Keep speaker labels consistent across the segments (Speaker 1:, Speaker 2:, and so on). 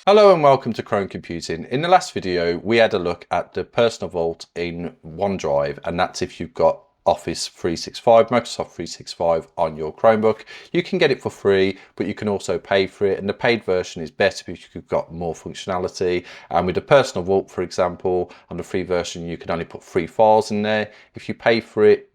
Speaker 1: Hello and welcome to Chrome Computing. In the last video, we had a look at the personal vault in OneDrive, and that's if you've got Office 365, Microsoft 365 on your Chromebook. You can get it for free, but you can also pay for it. And the paid version is better because you've got more functionality. And with the personal vault, for example, on the free version, you can only put 3 files in there. If you pay for it,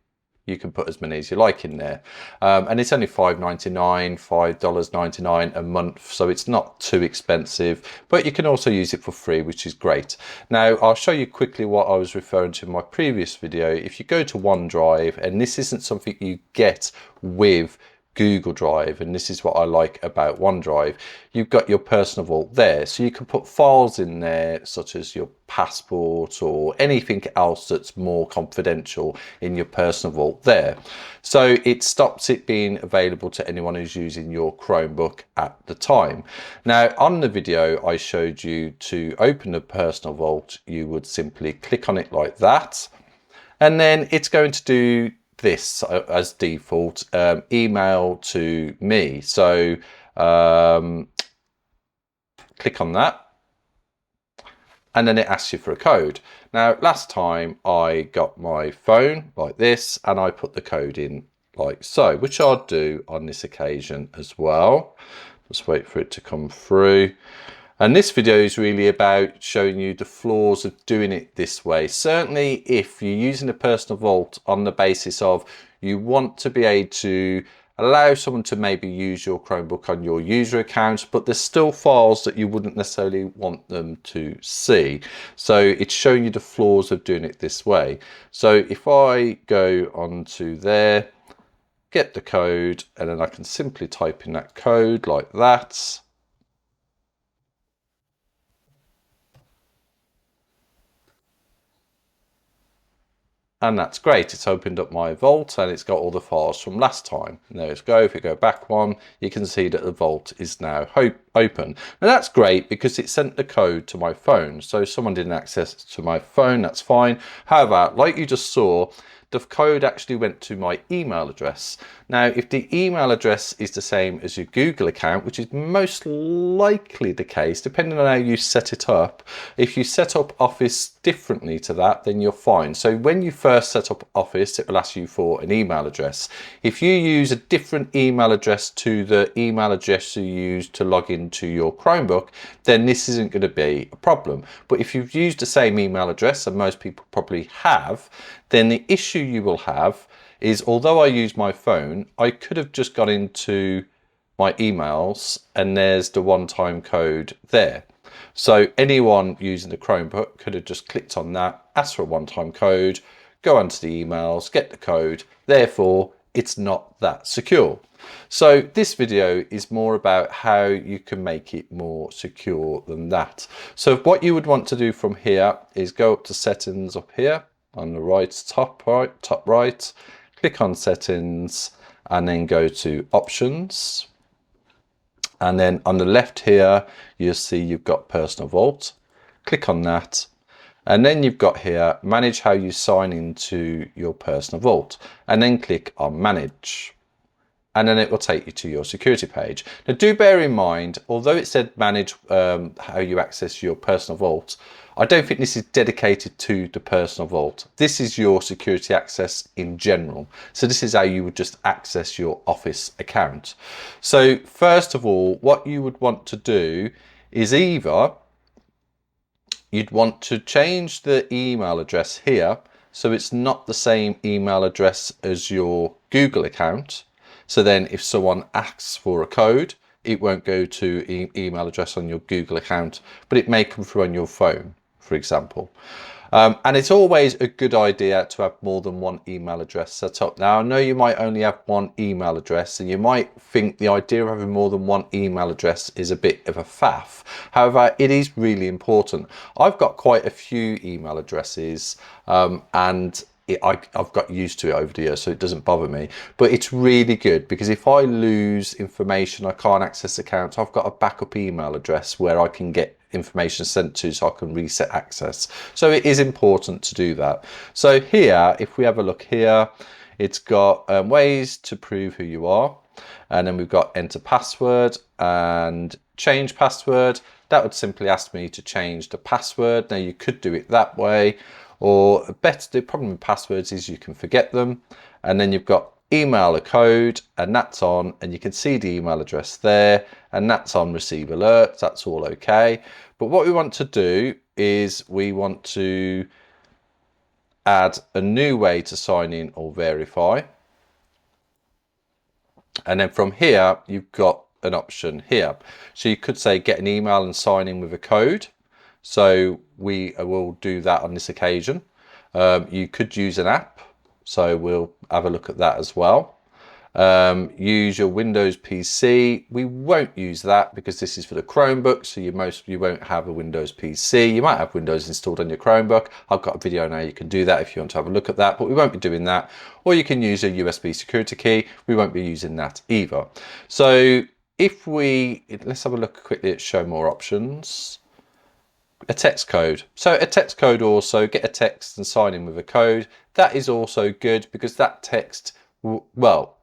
Speaker 1: you can put as many as you like in there, and it's only $5.99, $5.99 a month, so it's not too expensive, but you can also use it for free, which is great. Now I'll show you quickly what I was referring to in my previous video. If you go to OneDrive, and this isn't something you get with Google Drive, and this is what I like about OneDrive, you've got your personal vault there, so you can put files in there such as your passport or anything else that's more confidential in your personal vault there. So it stops it being available to anyone who's using your Chromebook at the time. Now on the video I showed you to open the personal vault, you would simply click on it like that, and then it's going to do this as default, email to me. So click on that, and then it asks you for a code. Now last time I got my phone like this and I put the code in like so, which I'll do on this occasion as well. Just wait for it to come through. And this video is really about showing you the flaws of doing it this way. Certainly if you're using a personal vault on the basis of you want to be able to allow someone to maybe use your Chromebook on your user account, but there's still files that you wouldn't necessarily want them to see. So it's showing you the flaws of doing it this way. So if I go onto there, get the code, and then I can simply type in that code like that. And that's great. It's opened up my vault and it's got all the files from last time. And there we go. If we go back one, you can see that the vault is now open. Now that's great because it sent the code to my phone. So if someone didn't access to my phone, that's fine. However, like you just saw, the code actually went to my email address. Now, if the email address is the same as your Google account, which is most likely the case, depending on how you set it up, if you set up Office differently to that, then you're fine. So when you first set up Office, it will ask you for an email address. If you use a different email address to the email address you use to log into your Chromebook, then this isn't going to be a problem. But if you've used the same email address, and most people probably have, then the issue you will have is, although I use my phone, I could have just got into my emails and there's the one-time code there. So anyone using the Chromebook could have just clicked on that, asked for a one-time code, go onto the emails, get the code. Therefore, it's not that secure. So this video is more about how you can make it more secure than that. So what you would want to do from here is go up to settings up here on the top right, click on settings, and then go to options. And then on the left here, you'll see you've got personal vault. Click on that. And then you've got here, manage how you sign into your personal vault. And then click on manage. And then it will take you to your security page. Now do bear in mind, although it said manage how you access your personal vault, I don't think this is dedicated to the personal vault. This is your security access in general. So this is how you would just access your Office account. So first of all, what you would want to do is either you'd want to change the email address here so it's not the same email address as your Google account. So then if someone asks for a code, it won't go to email address on your Google account, but it may come through on your phone, for example. And it's always a good idea to have more than one email address set up. Now, I know you might only have one email address and you might think the idea of having more than one email address is a bit of a faff. However, it is really important. I've got quite a few email addresses and I've got used to it over the years, so it doesn't bother me. But it's really good because if I lose information, I can't access accounts, I've got a backup email address where I can get information sent to so I can reset access. So it is important to do that. So here, if we have a look here, it's got ways to prove who you are. And then we've got enter password, and change password, that would simply ask me to change the password. Now you could do it that way, or better, the problem with passwords is you can forget them. And then you've got email a code, and that's on, and you can see the email address there, and that's on receive alerts. That's all okay. But what we want to do is we want to add a new way to sign in or verify. And then from here, you've got an option here. So you could say get an email and sign in with a code. So we will do that on this occasion. You could use an app. So we'll have a look at that as well. Use your Windows PC. We won't use that because this is for the Chromebook, so you won't have a Windows PC. You might have Windows installed on your Chromebook. I've got a video now, you can do that if you want to have a look at that, but we won't be doing that. Or you can use a USB security key. We won't be using that either. So if let's have a look quickly at show more options. A text code. So a text code, also get a text and sign in with a code. That is also good because that text, well,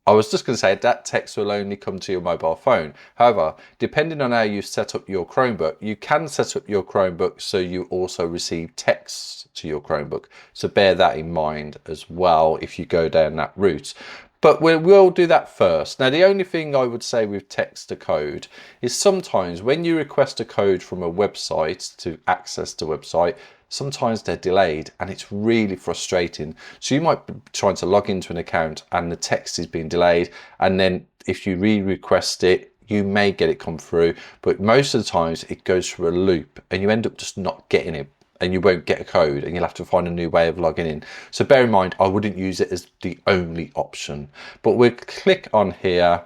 Speaker 1: I was just going to say that text will only come to your mobile phone. However, depending on how you set up your Chromebook, you can set up your Chromebook so you also receive texts to your Chromebook. So bear that in mind as well if you go down that route. But we'll do that first. Now, the only thing I would say with text to code is sometimes when you request a code from a website to access the website, sometimes they're delayed and it's really frustrating. So you might be trying to log into an account and the text is being delayed. And then if you re-request it, you may get it come through, but most of the times it goes through a loop and you end up just not getting it. And you won't get a code and you'll have to find a new way of logging in. So bear in mind, I wouldn't use it as the only option, but we'll click on here,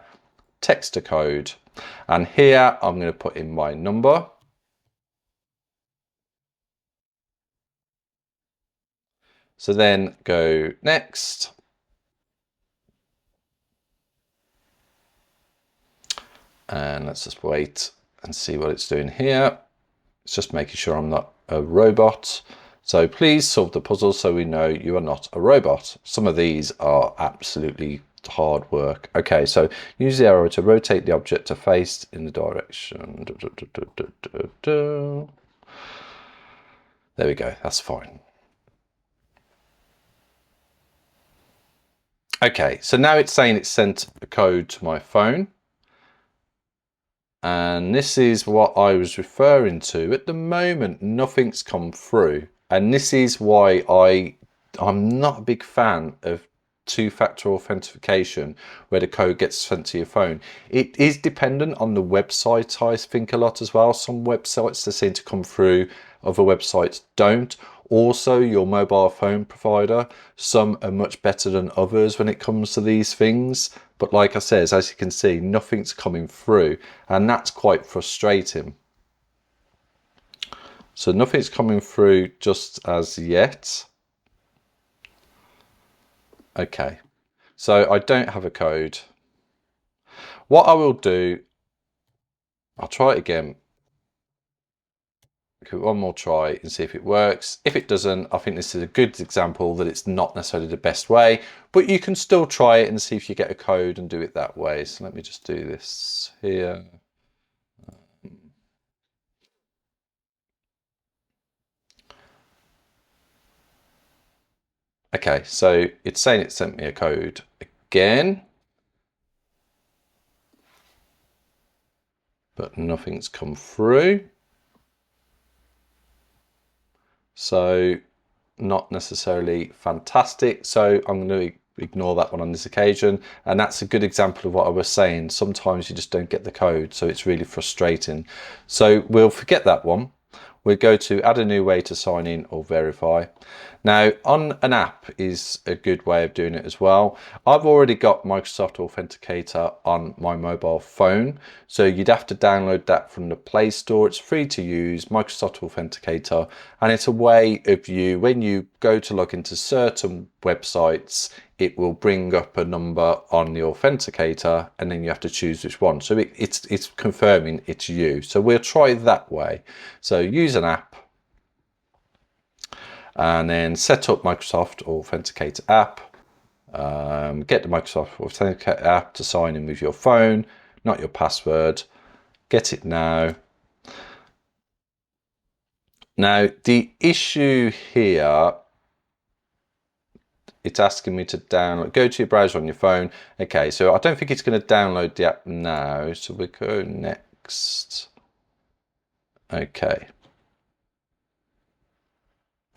Speaker 1: text to code. And here I'm going to put in my number. So then go next. And let's just wait and see what it's doing here. It's just making sure I'm not a robot. So please solve the puzzle so we know you are not a robot. Some of these are absolutely hard work. Okay, so use the arrow to rotate the object to face in the direction. There we go, that's fine. Okay, so now it's saying it's sent a code to my phone. And this is what I was referring to. At the moment, nothing's come through. And this is why I'm not a big fan of two-factor authentication where the code gets sent to your phone. It is dependent on the website, I think, a lot as well. Some websites they seem to come through, other websites don't. Also, your mobile phone provider, some are much better than others when it comes to these things. But like I said, as you can see, nothing's coming through, and that's quite frustrating. So nothing's coming through just as yet. Okay, so I don't have a code. What I will do, I'll try it again. Give it one more try and see if it works. If it doesn't, I think this is a good example that it's not necessarily the best way, but you can still try it and see if you get a code and do it that way. So let me just do this here. Okay, so it's saying it sent me a code again, but nothing's come through. So not necessarily fantastic. So I'm going to ignore that one on this occasion. And that's a good example of what I was saying. Sometimes you just don't get the code, so it's really frustrating. So we'll forget that one. We'll go to add a new way to sign in or verify. Now, on an app is a good way of doing it as well. I've already got Microsoft Authenticator on my mobile phone, so you'd have to download that from the Play Store. It's free to use, Microsoft Authenticator, and it's a way of you, when you go to log into certain websites, it will bring up a number on the authenticator and then you have to choose which one. So it's confirming it's you. So we'll try that way. So use an app and then set up Microsoft Authenticator app. Get the Microsoft Authenticator app to sign in with your phone, not your password. Get it now. Now, the issue here, it's asking me to download, go to your browser on your phone. Okay, so I don't think it's going to download the app now. So we go next. Okay.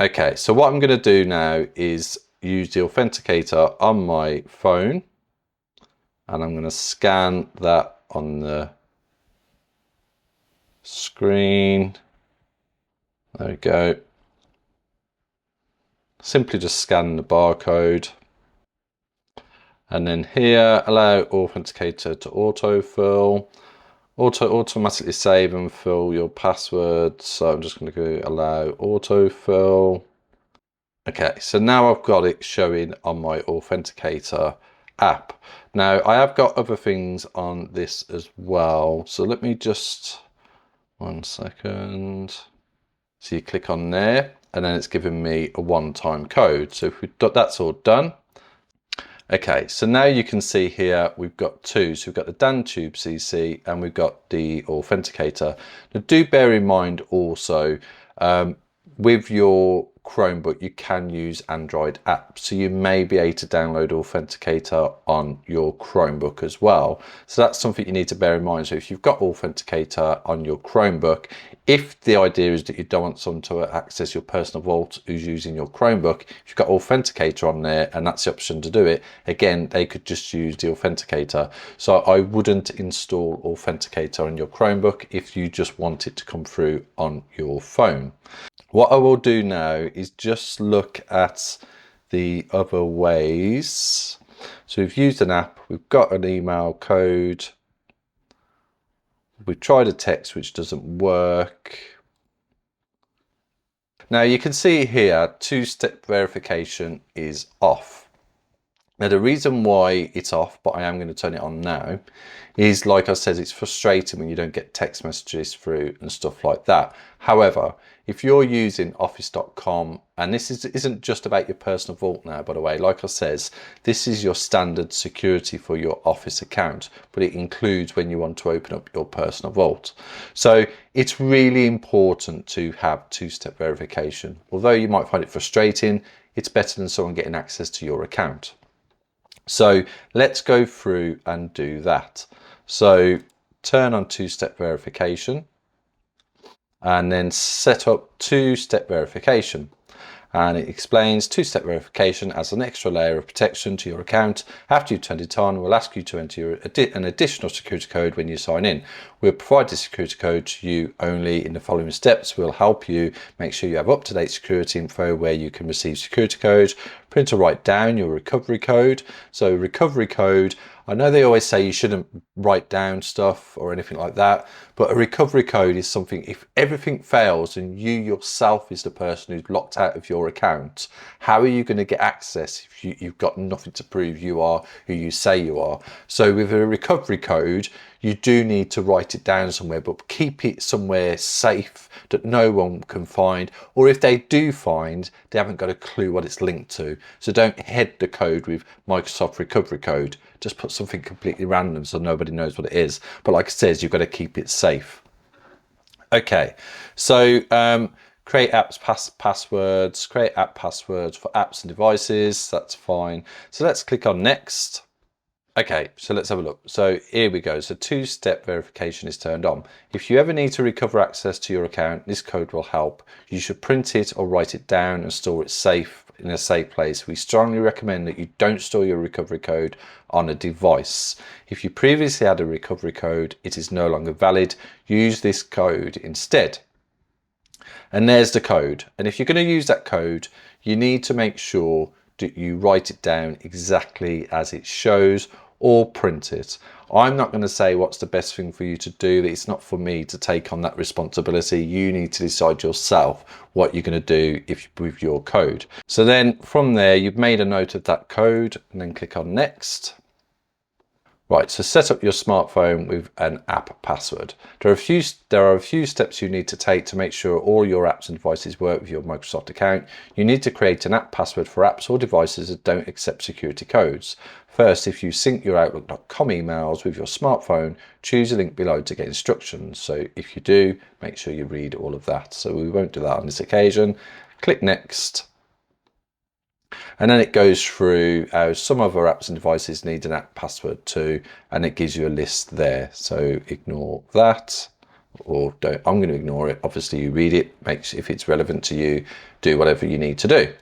Speaker 1: Okay, so what I'm going to do now is use the Authenticator on my phone. And I'm going to scan that on the screen. There we go. Simply just scan the barcode. And then here, allow Authenticator to autofill. Automatically save and fill your password. So I'm just going to go allow autofill. Okay, so now I've got it showing on my Authenticator app. Now I have got other things on this as well. So let me just, 1 second. So you click on there and then it's giving me a one-time code. So if that's all done. Okay, so now you can see here we've got two. So we've got the DanTube CC and we've got the Authenticator. Now do bear in mind also, with your Chromebook, you can use Android apps. So you may be able to download Authenticator on your Chromebook as well. So that's something you need to bear in mind. So if you've got Authenticator on your Chromebook, if the idea is that you don't want someone to access your personal vault who's using your Chromebook, if you've got Authenticator on there and that's the option to do it, again, they could just use the Authenticator. So I wouldn't install Authenticator on your Chromebook if you just want it to come through on your phone. What I will do now is just look at the other ways. So we've used an app, we've got an email code, we've tried a text which doesn't work. Now you can see here, two-step verification is off. Now the reason why it's off, but I am going to turn it on now, is like I said, it's frustrating when you don't get text messages through and stuff like that. However, if you're using office.com, and this isn't just about your personal vault now, by the way, like I says, this is your standard security for your Office account, but it includes when you want to open up your personal vault. So it's really important to have two-step verification. Although you might find it frustrating, it's better than someone getting access to your account. So let's go through and do that. So turn on two-step verification and then set up two-step verification. And it explains two-step verification as an extra layer of protection to your account. After you've turned it on, we'll ask you to enter an additional security code when you sign in. We'll provide the security code to you only in the following steps. We'll help you make sure you have up-to-date security info where you can receive security codes, print or write down your recovery code. So recovery code, I know they always say you shouldn't write down stuff or anything like that, but a recovery code is something, if everything fails and you yourself is the person who's locked out of your account, how are you going to get access if you've got nothing to prove you are who you say you are? So with a recovery code, you do need to write it down somewhere, but keep it somewhere safe that no one can find, or if they do find, they haven't got a clue what it's linked to. So don't head the code with Microsoft recovery code. Just put something completely random so nobody knows what it is. But like it says, you've got to keep it safe. Okay, so create apps passwords, create app passwords for apps and devices. That's fine. So let's click on next. Okay, so let's have a look. So here we go. So two-step verification is turned on. If you ever need to recover access to your account, this code will help. You should print it or write it down and store it safe in a safe place. We strongly recommend that you don't store your recovery code on a device. If you previously had a recovery code, it is no longer valid. Use this code instead. And there's the code. And if you're going to use that code, you need to make sure that you write it down exactly as it shows, or print it. I'm not going to say what's the best thing for you to do. It's not for me to take on that responsibility. You need to decide yourself what you're going to do with your code. So then from there, you've made a note of that code and then click on next. Right, so set up your smartphone with an app password. There are a few steps you need to take to make sure all your apps and devices work with your Microsoft account. You need to create an app password for apps or devices that don't accept security codes. First, if you sync your Outlook.com emails with your smartphone, choose a link below to get instructions. So if you do, make sure you read all of that. So we won't do that on this occasion. Click Next. And then it goes through some of our apps and devices need an app password too, and it gives you a list there. So ignore that, or don't. I'm going to ignore it. Obviously, you read it. If it's relevant to you, do whatever you need to do.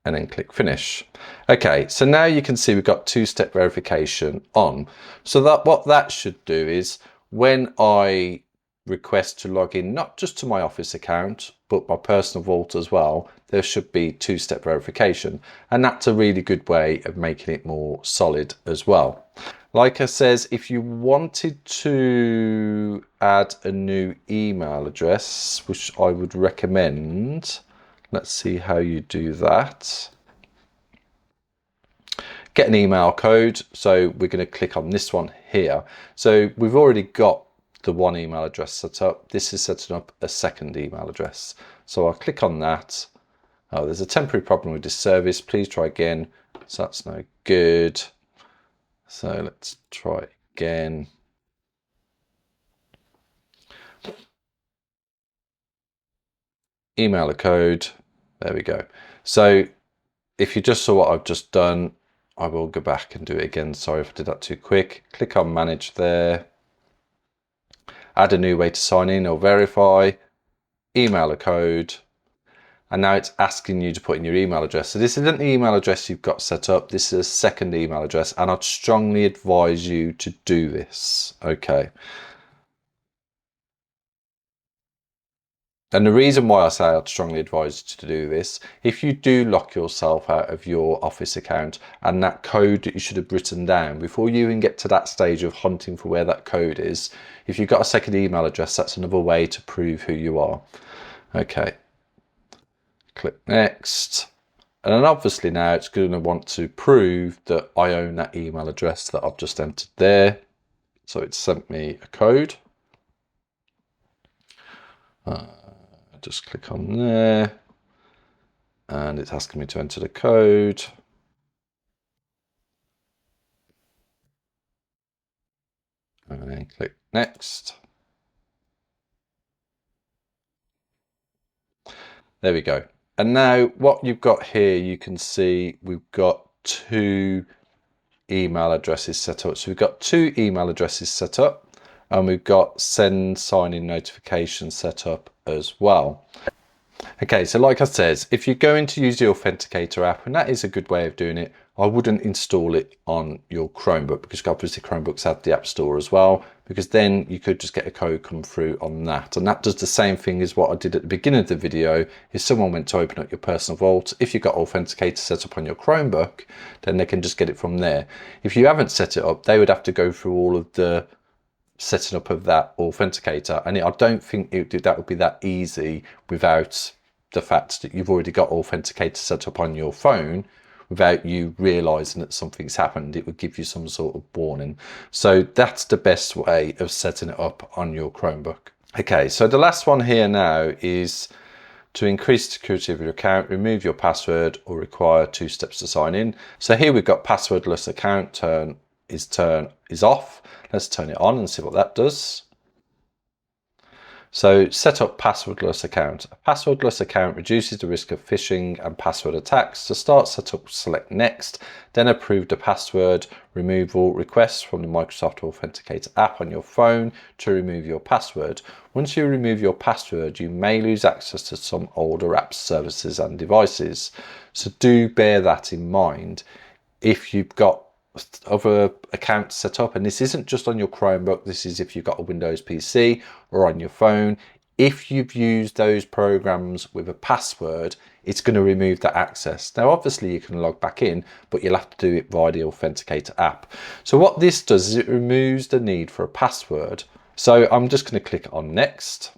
Speaker 1: And then click Finish. Okay, so now you can see we've got two-step verification on. So what that should do is when I request to log in, not just to my Office account, but my personal vault as well, there should be two-step verification. And that's a really good way of making it more solid as well. Like I says, if you wanted to add a new email address, which I would recommend, let's see how you do that. Get an email code. So we're going to click on this one here. So we've already got the one email address set up. This is setting up a second email address. So I'll click on that. Oh, there's a temporary problem with this service. Please try again. So that's no good. So let's try again. Email a code. There we go. So if you just saw what I've just done, I will go back and do it again. Sorry if I did that too quick. Click on Manage there. Add a new way to sign in or verify. Email a code. And now it's asking you to put in your email address. So this isn't the email address you've got set up. This is a second email address. And I'd strongly advise you to do this. Okay. And the reason why I say I'd strongly advise you to do this, if you do lock yourself out of your Office account and that code that you should have written down, before you even get to that stage of hunting for where that code is, if you've got a second email address, that's another way to prove who you are. Okay. Click Next. And then obviously now it's going to want to prove that I own that email address that I've just entered there. So it's sent me a code. Just click on there. And it's asking me to enter the code. And then click Next. There we go. And now what you've got here, you can see we've got two email addresses set up. So we've got two email addresses set up and we've got send sign in notification set up as well. Okay, so like I said, if you're going to use the Authenticator app, and that is a good way of doing it, I wouldn't install it on your Chromebook because obviously Chromebooks have the App Store as well, because then you could just get a code come through on that. And that does the same thing as what I did at the beginning of the video. If someone went to open up your personal vault, if you've got Authenticator set up on your Chromebook, then they can just get it from there. If you haven't set it up, they would have to go through all of the setting up of that Authenticator, and I don't think that would be that easy without the fact that you've already got Authenticator set up on your phone without you realizing that something's happened. It would give you some sort of warning. So that's the best way of setting it up on your Chromebook. Okay, so the last one here now is to increase the security of your account, remove your password or require 2 steps to sign in. So here we've got passwordless account is off. Let's turn it on and see what that does. So set up passwordless account. A passwordless account reduces the risk of phishing and password attacks. To start setup, select Next, then approve the password removal request from the Microsoft Authenticator app on your phone to remove your password. Once you remove your password, you may lose access to some older apps, services and devices. So do bear that in mind. If you've got other accounts set up, and this isn't just on your Chromebook, this is if you've got a Windows PC or on your phone, if you've used those programs with a password, it's going to remove that access. Now obviously you can log back in, but you'll have to do it via the Authenticator app. So what this does is it removes the need for a password. So I'm just going to click on Next.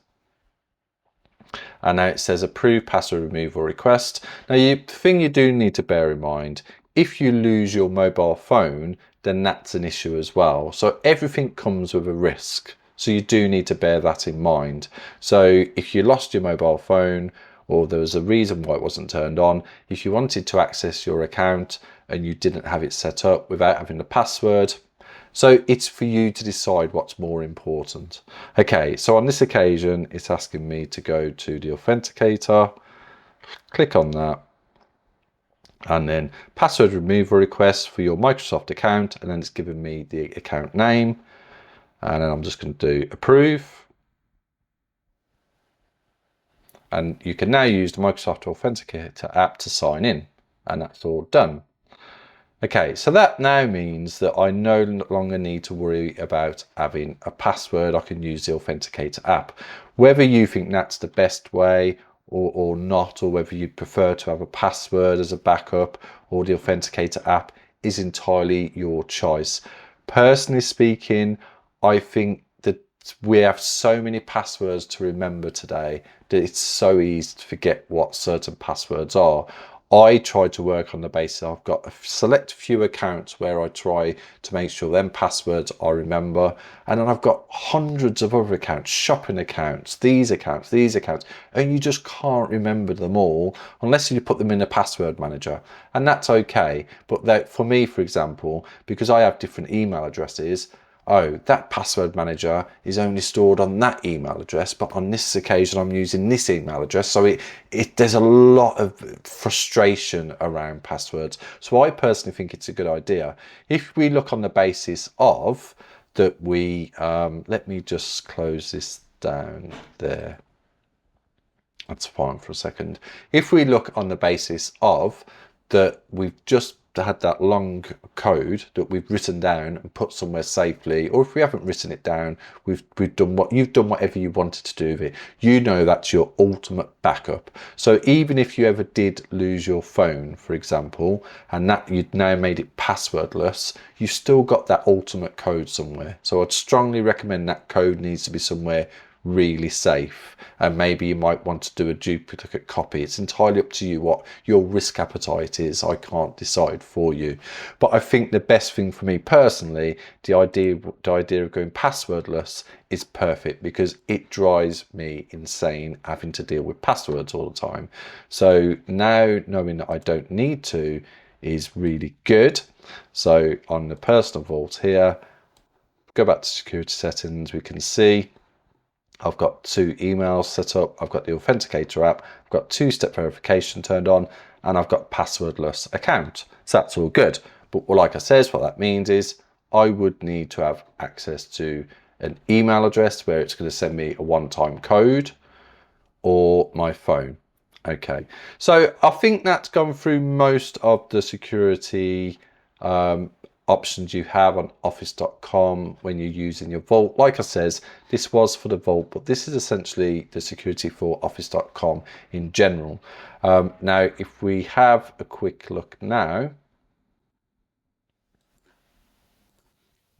Speaker 1: And now it says approve password removal request. Now the thing you do need to bear in mind, If you lose your mobile phone, then that's an issue as well. So everything comes with a risk. So you do need to bear that in mind. So if you lost your mobile phone, or there was a reason why it wasn't turned on, if you wanted to access your account and you didn't have it set up without having the password, so it's for you to decide what's more important. Okay, so on this occasion, it's asking me to go to the Authenticator, click on that, and then password removal request for your Microsoft account, and then it's giving me the account name, and then I'm just going to do approve. And you can now use the Microsoft Authenticator app to sign in, and that's all done. Okay, so that now means that I no longer need to worry about having a password. I can use the Authenticator app. Whether you think that's the best way or not, or whether you prefer to have a password as a backup or the Authenticator app, is entirely your choice. Personally speaking, I think that we have so many passwords to remember today that it's so easy to forget what certain passwords are. I try to work on the basis I've got a select few accounts where I try to make sure them passwords I remember, and then I've got hundreds of other accounts, shopping accounts, these accounts, and you just can't remember them all unless you put them in a password manager, and that's okay. But for me, for example, because I have different email addresses, oh, that password manager is only stored on that email address, but on this occasion I'm using this email address. So there's a lot of frustration around passwords. So I personally think it's a good idea. If we look on the basis of that let me just close this down there. That's fine for a second. If we look on the basis of that we've just had that long code that we've written down and put somewhere safely, or if we haven't written it down, you've done whatever you wanted to do with it. You know that's your ultimate backup. So even if you ever did lose your phone, for example, and that you'd now made it passwordless, you still got that ultimate code somewhere. So I'd strongly recommend that code needs to be somewhere really safe, and maybe you might want to do a duplicate copy. It's entirely up to you what your risk appetite is. I can't decide for you, but I think the best thing for me personally, the idea of going passwordless is perfect, because it drives me insane having to deal with passwords all the time. So now knowing that I don't need to is really good. So on the personal vault here, go back to security settings, we can see I've got 2 emails set up, I've got the Authenticator app, I've got 2-step verification turned on, and I've got passwordless account. So that's all good. But like I said, what that means is I would need to have access to an email address where it's going to send me a one-time code, or my phone. Okay, so I think that's gone through most of the security options you have on office.com when you're using your vault. Like I says, this was for the vault, but this is essentially the security for office.com in general. Now if we have a quick look now,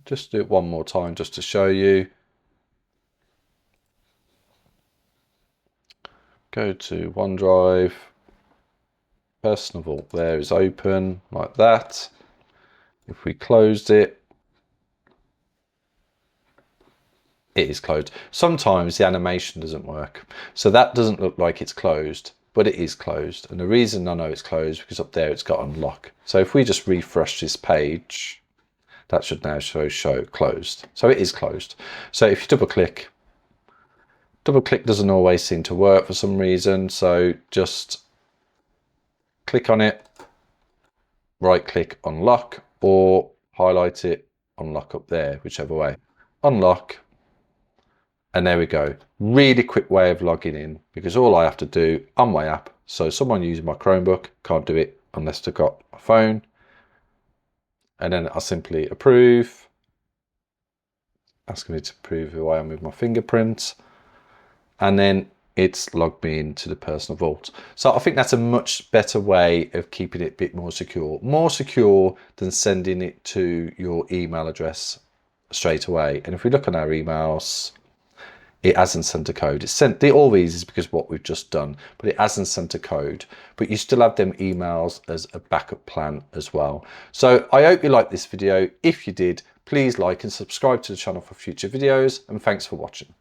Speaker 1: just do it one more time just to show you. Go to OneDrive, personal vault there is open like that. If we closed it, it is closed. Sometimes the animation doesn't work, so that doesn't look like it's closed, but it is closed. And the reason I know it's closed because up there it's got unlock. So if we just refresh this page, that should now show closed. So it is closed. So if you double click doesn't always seem to work for some reason. So just click on it, right click, unlock, or highlight it, unlock up there, whichever way. Unlock, and there we go. Really quick way of logging in, because all I have to do on my app, so someone using my Chromebook can't do it unless they've got a phone, and then I'll simply approve, asking me to prove who I am with my fingerprint, and then it's logged me into the personal vault. So I think that's a much better way of keeping it a bit more secure than sending it to your email address straight away. And if we look on our emails, it hasn't sent a code. It's sent all these is because of what we've just done, but it hasn't sent a code. But you still have them emails as a backup plan as well. So I hope you liked this video. If you did, please like and subscribe to the channel for future videos, and thanks for watching.